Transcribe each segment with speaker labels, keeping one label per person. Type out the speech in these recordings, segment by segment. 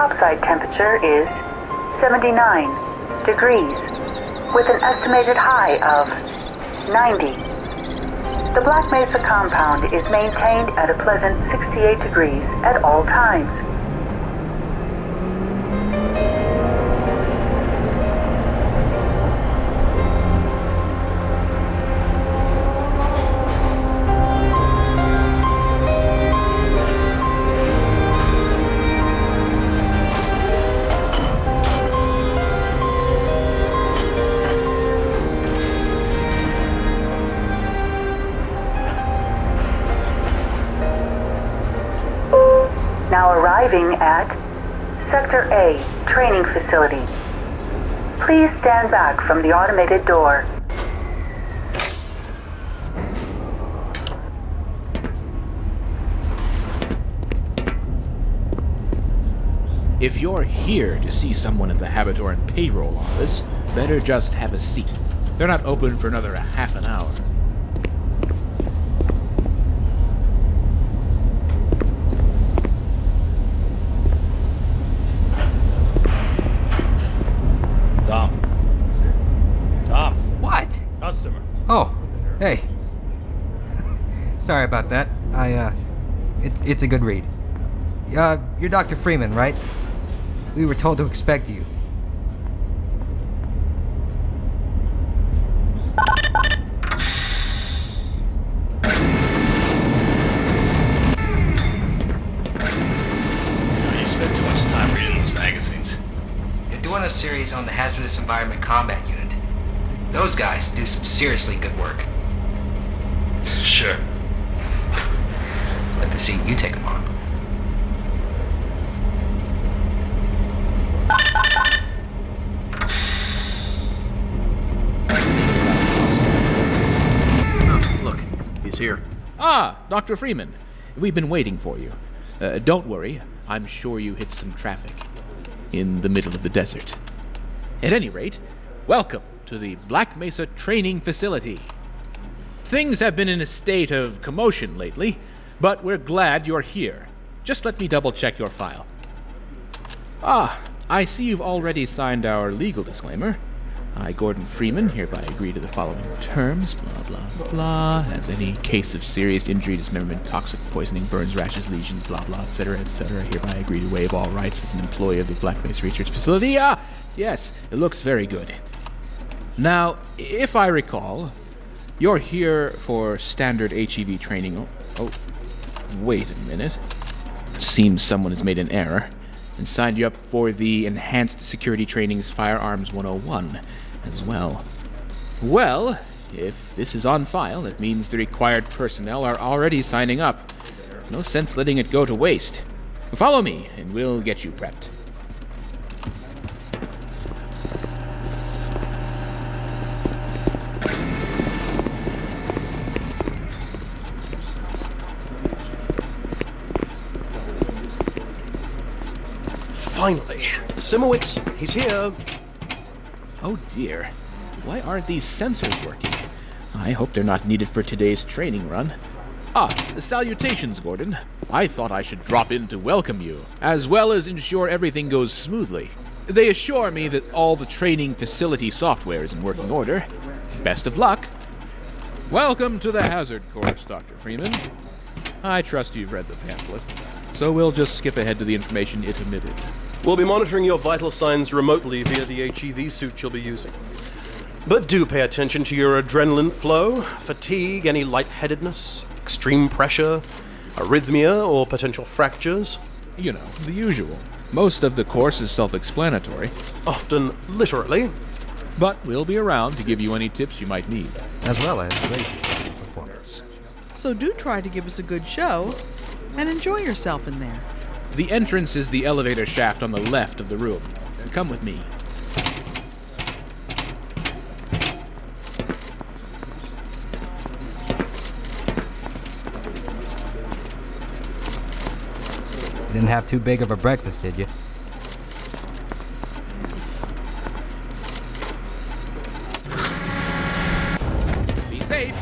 Speaker 1: topside temperature is 79 degrees, with an estimated high of 90. The Black Mesa compound is maintained at a pleasant 68 degrees at all times. Now arriving at Sector A training facility. Please stand back from the automated door.
Speaker 2: If you're here to see someone at the Habitoran payroll office, better just have a seat. They're not open for another half an hour.
Speaker 3: What?
Speaker 4: Customer.
Speaker 3: Oh, hey. Sorry about that. It's a good read. You're Dr. Freeman, right? We were told to expect you.
Speaker 4: You spent too much time reading those magazines.
Speaker 3: They're doing a series on the Hazardous Environment Combat Unit. Those guys do some seriously good work.
Speaker 4: Sure.
Speaker 3: I'd like to see you take them on.
Speaker 5: Oh, look, he's here.
Speaker 2: Ah, Dr. Freeman. We've been waiting for you. Don't worry, I'm sure you hit some traffic in the middle of the desert. At any rate, welcome to the Black Mesa training facility. Things have been in a state of commotion lately, but we're glad you're here. Just let me double-check your file. Ah, I see you've already signed our legal disclaimer. I, Gordon Freeman, hereby agree to the following terms, blah, blah, blah, as any case of serious injury, dismemberment, toxic poisoning, burns, rashes, lesions, blah, blah, etc., hereby agree to waive all rights as an employee of the Black Mesa Research Facility. Ah, yes, it looks very good. Now, if I recall, you're here for standard HEV training. Oh, wait a minute. Seems someone has made an error and signed you up for the Enhanced Security Training's Firearms 101 as well. Well, if this is on file, it means the required personnel are already signing up. No sense letting it go to waste. Follow me, and we'll get you prepped.
Speaker 5: Finally. Simowitz, he's here.
Speaker 2: Oh dear. Why aren't these sensors working? I hope they're not needed for today's training run. Ah, salutations, Gordon. I thought I should drop in to welcome you, as well as ensure everything goes smoothly. They assure me that all the training facility software is in working order. Best of luck. Welcome to the hazard course, Dr. Freeman. I trust you've read the pamphlet, so we'll just skip ahead to the information it omitted.
Speaker 5: We'll be monitoring your vital signs remotely via the HEV suit you'll be using. But do pay attention to your adrenaline flow, fatigue, any lightheadedness, extreme pressure, arrhythmia, or potential fractures.
Speaker 2: You know, the usual. Most of the course is self-explanatory.
Speaker 5: Often literally.
Speaker 2: But we'll be around to give you any tips you might need.
Speaker 3: As well as raise your performance.
Speaker 6: So do try to give us a good show and enjoy yourself in there.
Speaker 2: The entrance is the elevator shaft on the left of the room. Come with me.
Speaker 3: You didn't have too big of a breakfast, did you?
Speaker 2: Be safe.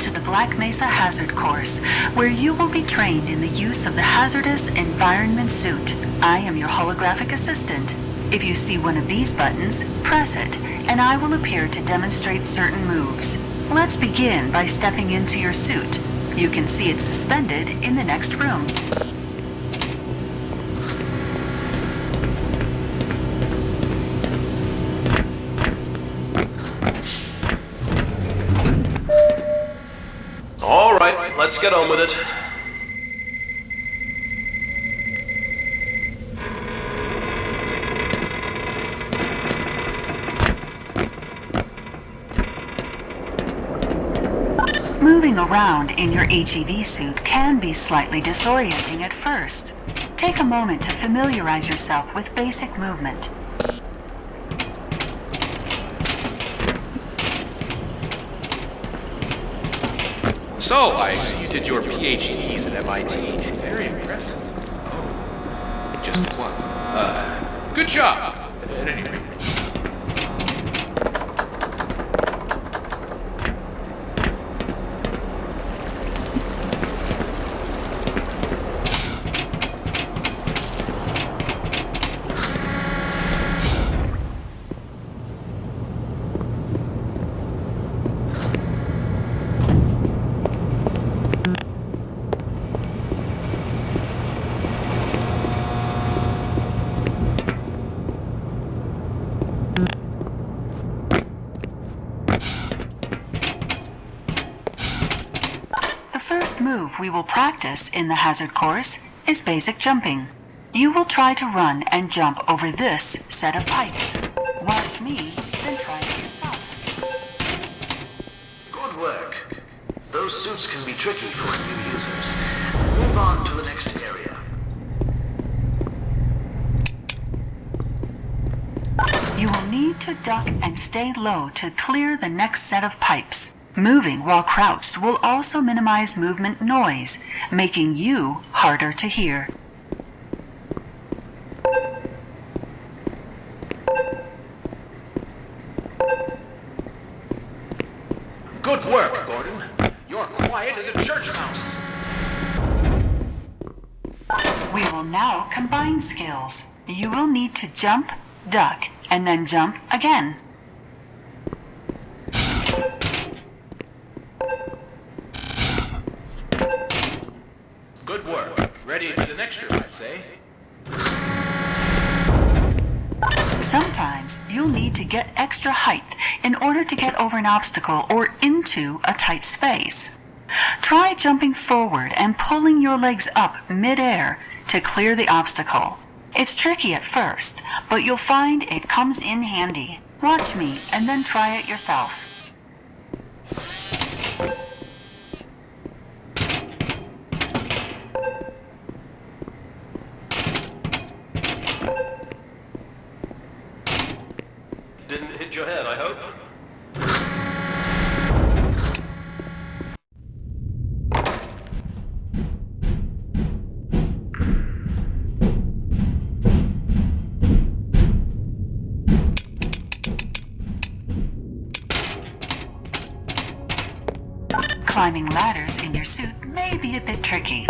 Speaker 1: to the Black Mesa Hazard Course, where you will be trained in the use of the hazardous environment suit. I am your holographic assistant. If you see one of these buttons, press it, and I will appear to demonstrate certain moves. Let's begin by stepping into your suit. You can see it suspended in the next room.
Speaker 5: All right, let's get on with it.
Speaker 1: Moving around in your HEV suit can be slightly disorienting at first. Take a moment to familiarize yourself with basic movement.
Speaker 2: So, I see you did your PhDs at MIT. Very impressive. Oh, just one. Good job, at any rate.
Speaker 1: The first move we will practice in the hazard course is basic jumping. You will try to run and jump over this set of pipes. Watch me, then try it yourself.
Speaker 7: Good work. Those suits can be tricky for new users. Move on to the next area.
Speaker 1: You will need to duck and stay low to clear the next set of pipes. Moving while crouched will also minimize movement noise, making you harder to hear.
Speaker 2: Good work, Gordon. You're quiet as a church mouse.
Speaker 1: We will now combine skills. You will need to jump, duck, and then jump again.
Speaker 2: Good work. Ready for the next room, I'd say.
Speaker 1: Sometimes you'll need to get extra height in order to get over an obstacle or into a tight space. Try jumping forward and pulling your legs up mid-air to clear the obstacle. It's tricky at first, but you'll find it comes in handy. Watch me and then try it yourself.
Speaker 5: Didn't hit your head, I hope.
Speaker 1: Climbing ladders in your suit may be a bit tricky.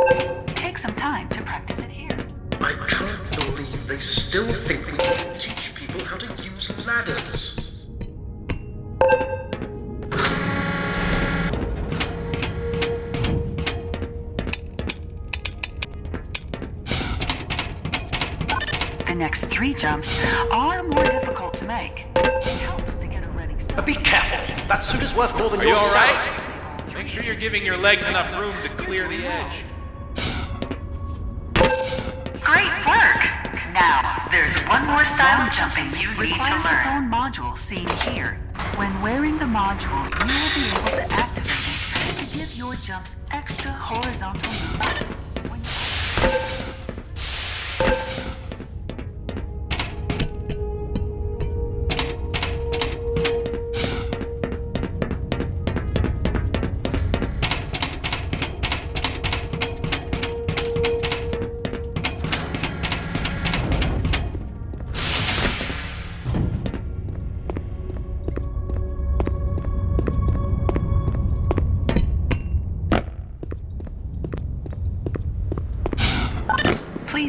Speaker 1: Take some time to practice it here.
Speaker 7: I can't believe they still think we can teach people how to use ladders.
Speaker 1: The next 3 jumps are more difficult to make. It helps to get a running start.
Speaker 5: But be careful. That suit is worth more than
Speaker 2: Are you
Speaker 5: your
Speaker 2: all
Speaker 5: salary.
Speaker 2: right? Make sure you're giving your legs enough room to clear the edge.
Speaker 1: Great work! Now, there's one more style of jumping you need to learn. Its own module seen here. When wearing the module, you will be able to activate it to give your jumps extra horizontal movement.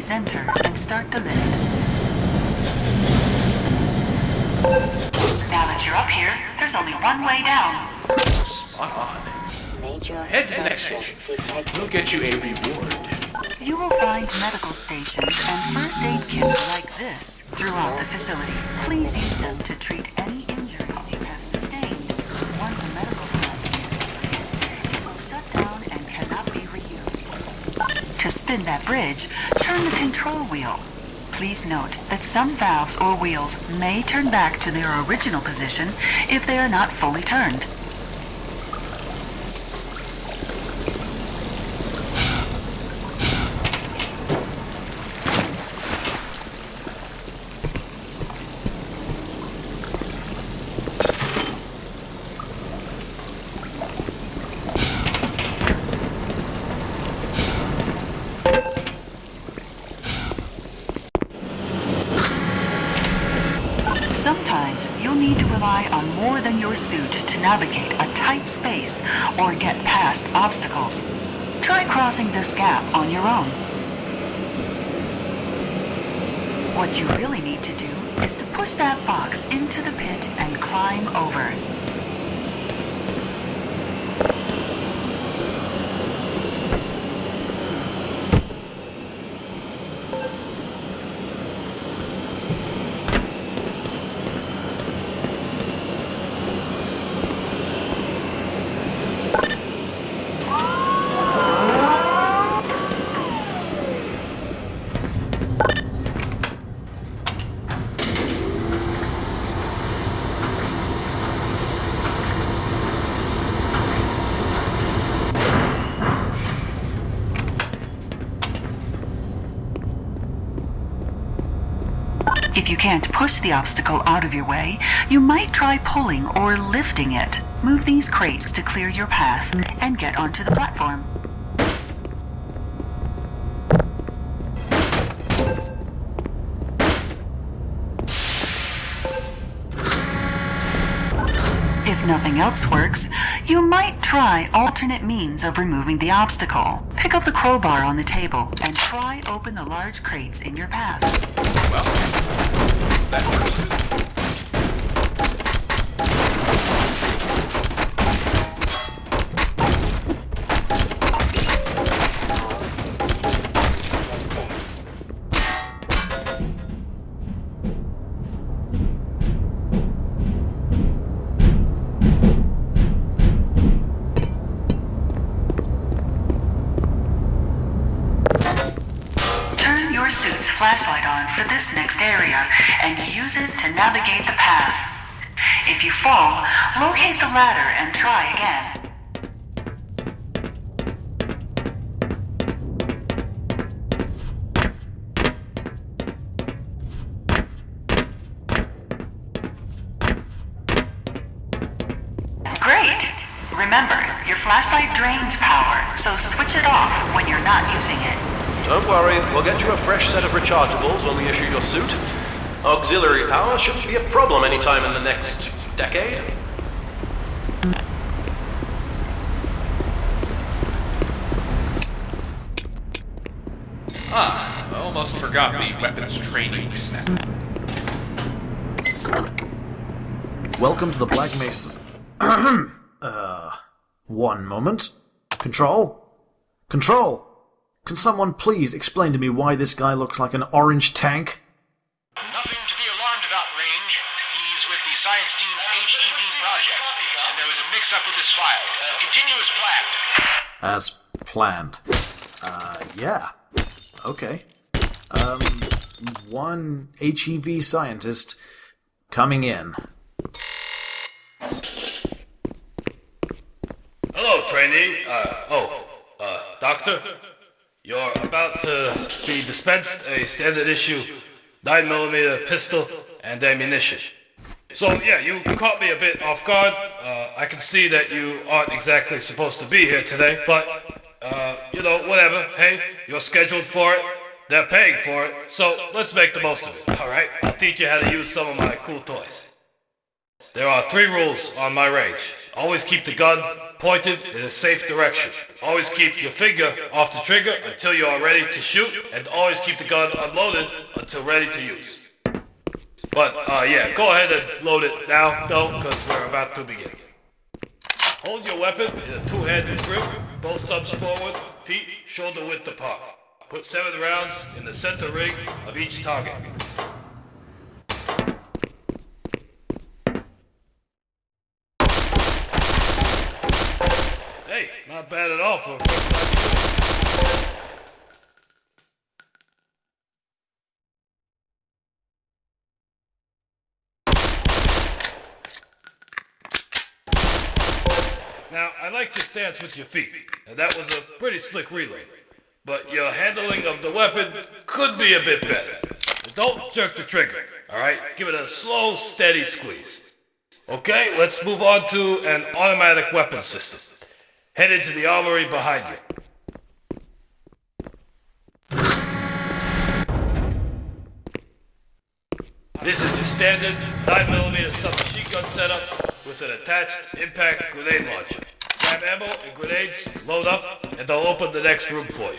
Speaker 1: please enter and start the lift. Now that you're up here, there's only one way down.
Speaker 2: Spot on. Head to the next station. We'll get you a reward.
Speaker 1: You will find medical stations and first aid kits like this throughout the facility. Please use them to treat any injuries you have sustained. Once a medical device is depleted, it will shut down and cannot be reused. To spin that bridge, turn the control wheel. Please note that some valves or wheels may turn back to their original position if they are not fully turned. Sometimes you'll need to rely on more than your suit to navigate a tight space or get past obstacles. Try crossing this gap on your own. What you really need to do is to push that box into the pit and climb over. If you can't push the obstacle out of your way, you might try pulling or lifting it. Move these crates to clear your path and get onto the platform. If nothing else works, you might try alternate means of removing the obstacle. Pick up the crowbar on the table and pry open the large crates in your path.
Speaker 2: Well, that works.
Speaker 1: Turn your suit's flashlight on for this next area and use it to navigate the path. If you fall, locate the ladder and try again. Great! Remember, your flashlight drains power, so switch it off when you're not using it.
Speaker 5: Don't worry, we'll get you a fresh set of rechargeables when we issue your suit. Auxiliary power shouldn't be a problem anytime in the next decade.
Speaker 2: I almost forgot the weapons training snap.
Speaker 8: Welcome to the Black Mesa. One moment. Control? Control! Can someone please explain to me why this guy looks like an orange tank?
Speaker 4: Nothing to be alarmed about, Range. He's with the science team's HEV project, and there was a mix-up with his file. Continue as planned.
Speaker 8: As planned. Yeah. Okay. One HEV scientist coming in.
Speaker 9: Hello, trainee. Doctor. You're about to be dispensed a standard issue 9mm pistol and ammunition. So yeah, you caught me a bit off guard. I can see that you aren't exactly supposed to be here today, but whatever. Hey, you're scheduled for it. They're paying for it, so let's make the most of it. All right, I'll teach you how to use some of my cool toys. There are 3 rules on my range. Always keep the gun pointed in a safe direction. Always keep your finger off the trigger until you are ready to shoot, and always keep the gun unloaded until ready to use. But, yeah, go ahead and load it now, though, because we're about to begin. Hold your weapon in a two-handed grip, both thumbs forward, feet shoulder width apart. Put 7 rounds in the center ring of each target. Hey, not bad at all for a first time. Now, I like your stance with your feet, and that was a pretty slick reload. But your handling of the weapon could be a bit better. Don't jerk the trigger, alright? Give it a slow, steady squeeze. Okay, let's move on to an automatic weapon system. Head into the armory behind you. This is your standard 9mm submachine gun setup with an attached impact grenade launcher. Grab ammo and grenades, load up, and they'll open the next room for you.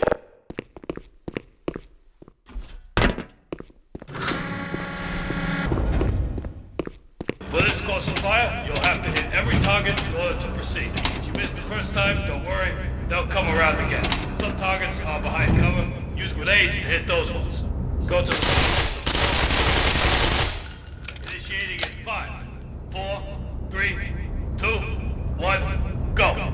Speaker 9: For this course of fire, you'll have to hit every target in order to proceed. If you miss the first time, don't worry, they'll come around again. Some targets are behind cover. Use grenades to hit those ones. Go to initiating in 5, 4, 3, 2, 1, go.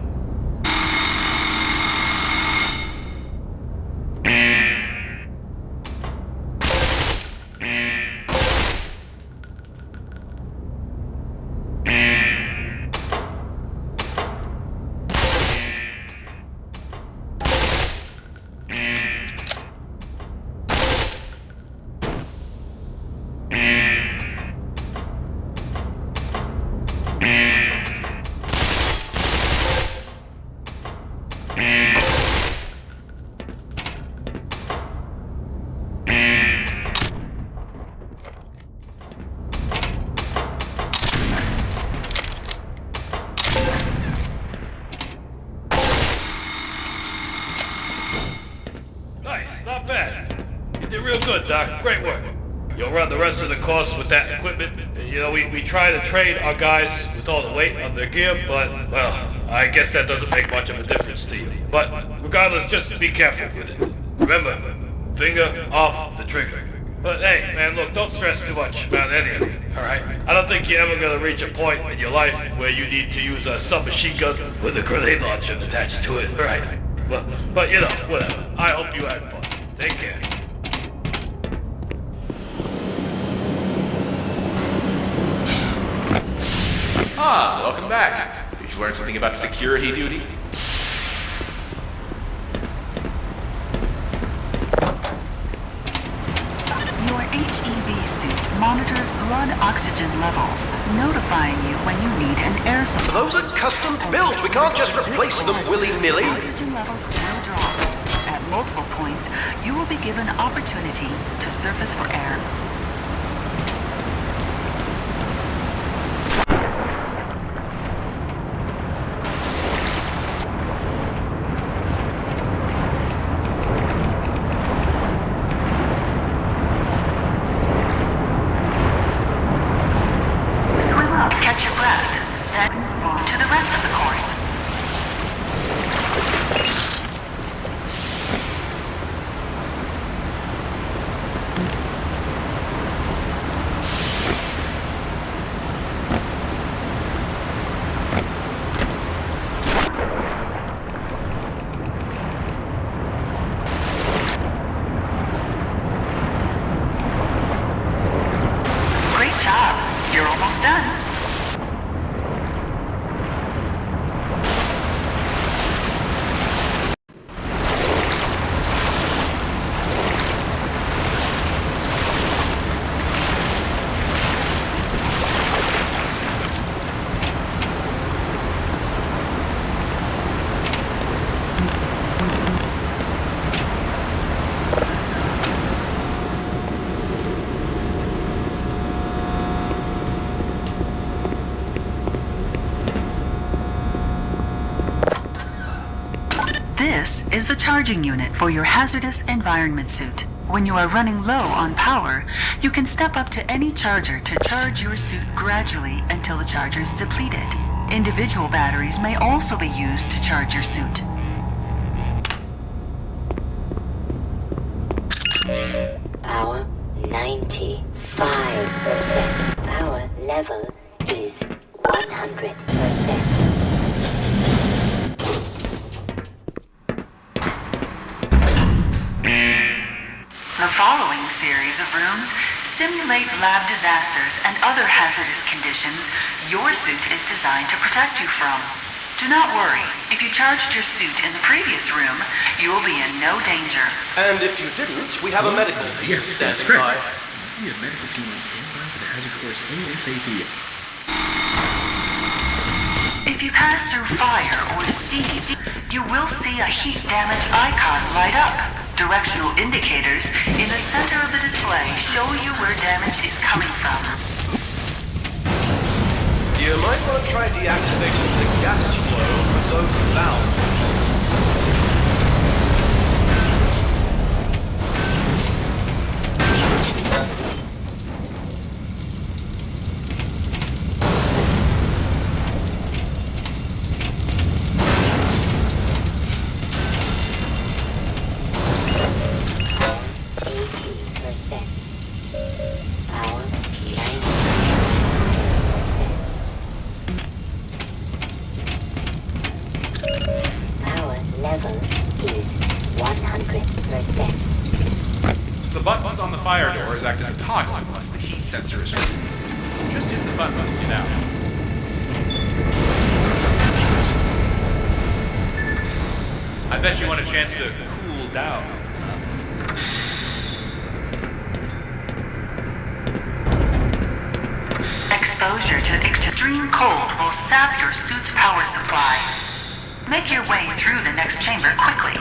Speaker 9: Not bad. You did real good, Doc. Great work. You'll run the rest of the course with that equipment. You know, we try to train our guys with all the weight on their gear, but, well, I guess that doesn't make much of a difference to you. But, regardless, just be careful with it. Remember, finger off the trigger. But, hey, man, look, don't stress too much about any of it, alright? I don't think you're ever gonna reach a point in your life where you need to use a submachine gun with a grenade launcher attached to it, alright? But, you know, whatever. I hope you had fun. Take care.
Speaker 2: Ah, welcome back. Did you learn something about security duty?
Speaker 1: Your HEV suit monitors blood oxygen levels, notifying you when you need an air supply.
Speaker 5: Those are custom builds. We can't just replace them willy-nilly.
Speaker 1: Oxygen levels will drop. At multiple points, you will be given opportunity to surface for air. Swim up, catch your breath, then on to the rest of the course. Great job. You're almost done. is the charging unit for your hazardous environment suit. When you are running low on power, you can step up to any charger to charge your suit gradually until the charger is depleted. Individual batteries may also be used to charge your suit.
Speaker 10: Power 95%. Power level is 100%.
Speaker 1: The following series of rooms simulate lab disasters and other hazardous conditions your suit is designed to protect you from. Do not worry. If you charged your suit in the previous room, you will be in no danger.
Speaker 5: And if you didn't, we have a medical team standing by.
Speaker 2: We have medical team on standby for the hazard course ASAP.
Speaker 1: If you pass through fire or steam, you will see a heat damage icon light up. Directional indicators in the center of the display show you where damage is coming from.
Speaker 5: You might want to try deactivating the gas flow with those valves.
Speaker 11: The buttons on the fire doors act as a toggle unless the heat sensor is removed. Just hit the button to get out. I bet you want a chance to cool down.
Speaker 1: Exposure to extreme cold will sap your suit's power supply. Make your way through the next chamber quickly.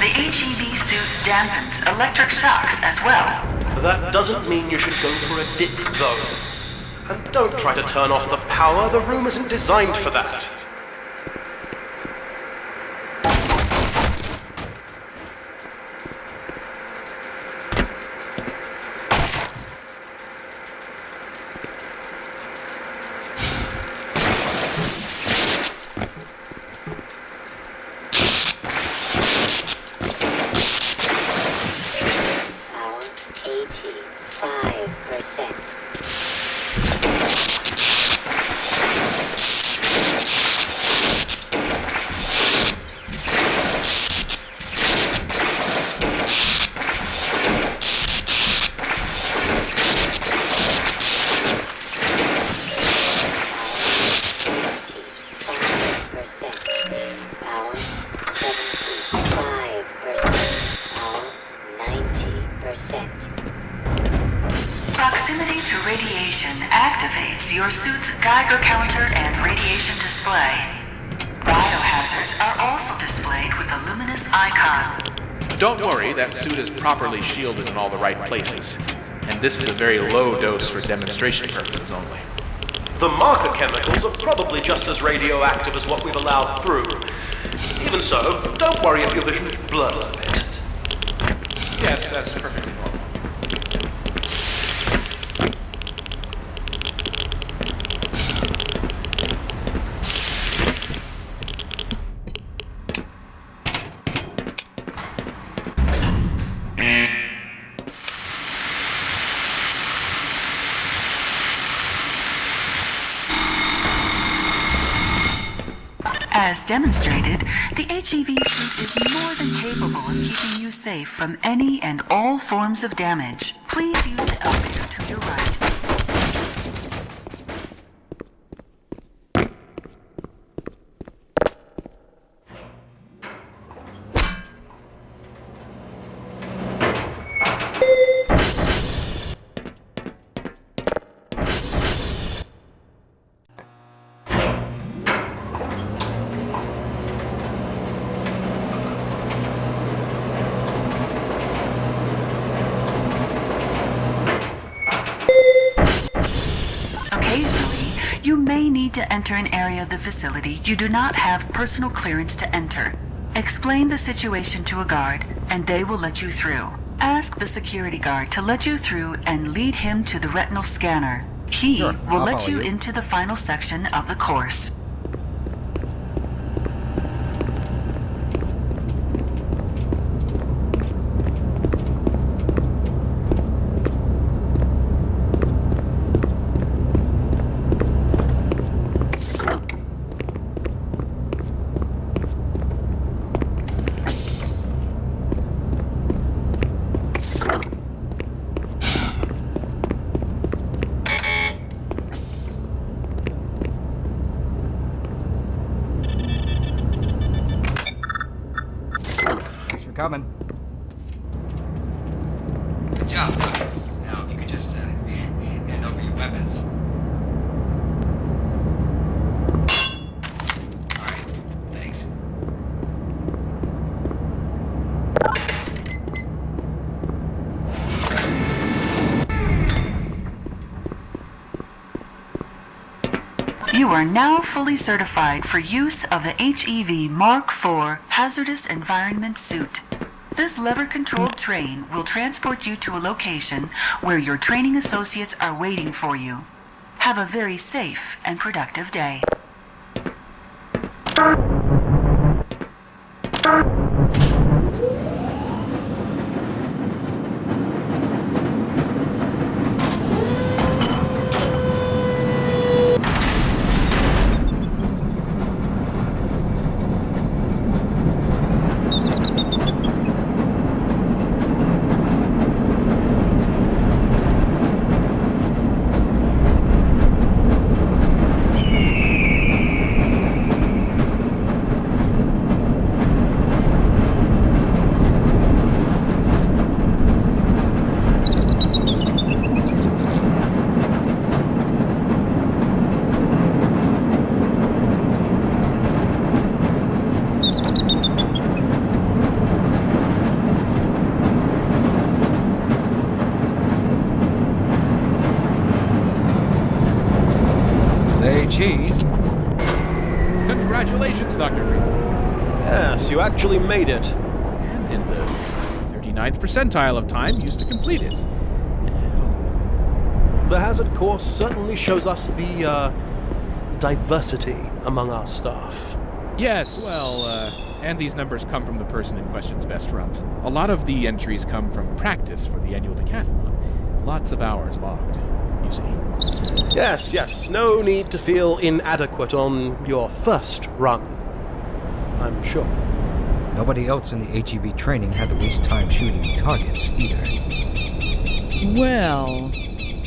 Speaker 1: The HEV suit dampens electric shocks as well.
Speaker 5: That doesn't mean you should go for a dip, though. And don't try to turn off the power. The room isn't designed for that.
Speaker 1: Proximity to radiation activates your suit's Geiger counter and radiation display. Biohazards are also displayed with a luminous icon.
Speaker 2: Don't worry, that suit is properly shielded in all the right places. And this is a very low dose for demonstration purposes only.
Speaker 5: The marker chemicals are probably just as radioactive as what we've allowed through. Even so, don't worry if your vision blurs a bit.
Speaker 2: Yes, that's perfectly normal.
Speaker 1: As demonstrated, the HEV suit is more than capable of keeping you safe from any and all forms of damage. Please use the elevator to your right. may need to enter an area of the facility you do not have personal clearance to enter. Explain the situation to a guard, and they will let you through. Ask the security guard to let you through and lead him to the retinal scanner. He
Speaker 3: Sure,
Speaker 1: will
Speaker 3: I'll
Speaker 1: let
Speaker 3: follow
Speaker 1: you
Speaker 3: you.
Speaker 1: into the final section of the course.
Speaker 3: Thanks for coming. Good job, Doc. Now, if you could just hand over your weapons. All right. Thanks.
Speaker 1: You are now fully certified for use of the HEV Mark IV Hazardous Environment Suit. This lever-controlled train will transport you to a location where your training associates are waiting for you. Have a very safe and productive day.
Speaker 3: Say cheese.
Speaker 2: Congratulations, Dr. Freeman.
Speaker 5: Yes, you actually made it.
Speaker 2: And in the 39th percentile of time used to complete it.
Speaker 5: The hazard course certainly shows us the, diversity among our staff.
Speaker 2: Yes, well, and these numbers come from the person in question's best runs. A lot of the entries come from practice for the annual decathlon. Lots of hours logged, you see.
Speaker 5: Yes, no need to feel inadequate on your first run, I'm sure.
Speaker 3: Nobody else in the HEB training had to waste time shooting targets either.
Speaker 6: Well,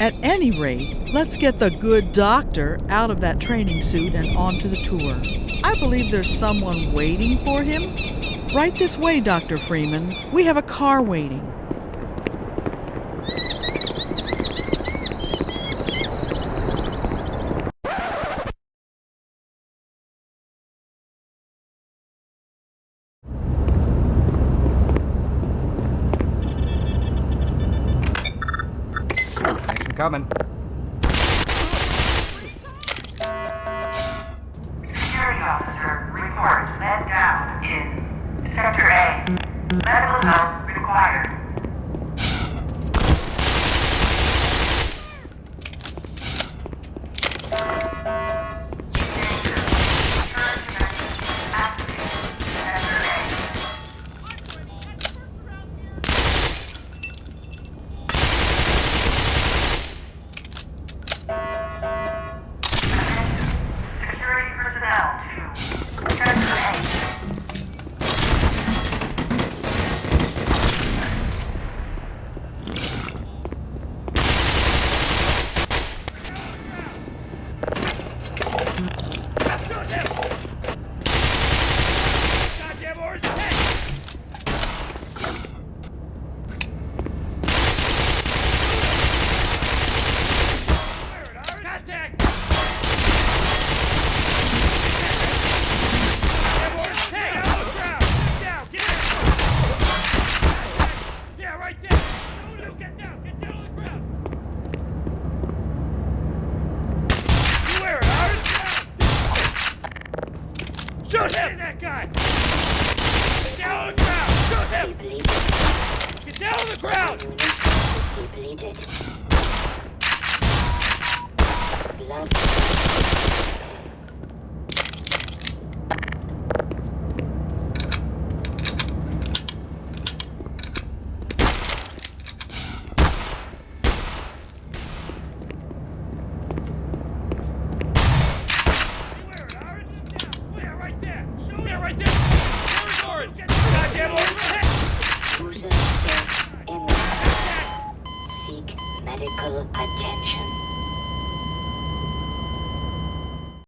Speaker 6: at any rate, let's get the good doctor out of that training suit and onto the tour. I believe there's someone waiting for him. Right this way, Dr. Freeman. We have a car waiting.
Speaker 3: Thanks for coming.
Speaker 1: Security officer reports men down in Sector A. Medical help required. Security personnel to Sector A.
Speaker 9: the ground!
Speaker 10: Ammunition depleted. Blood. User dead in. Seek medical attention.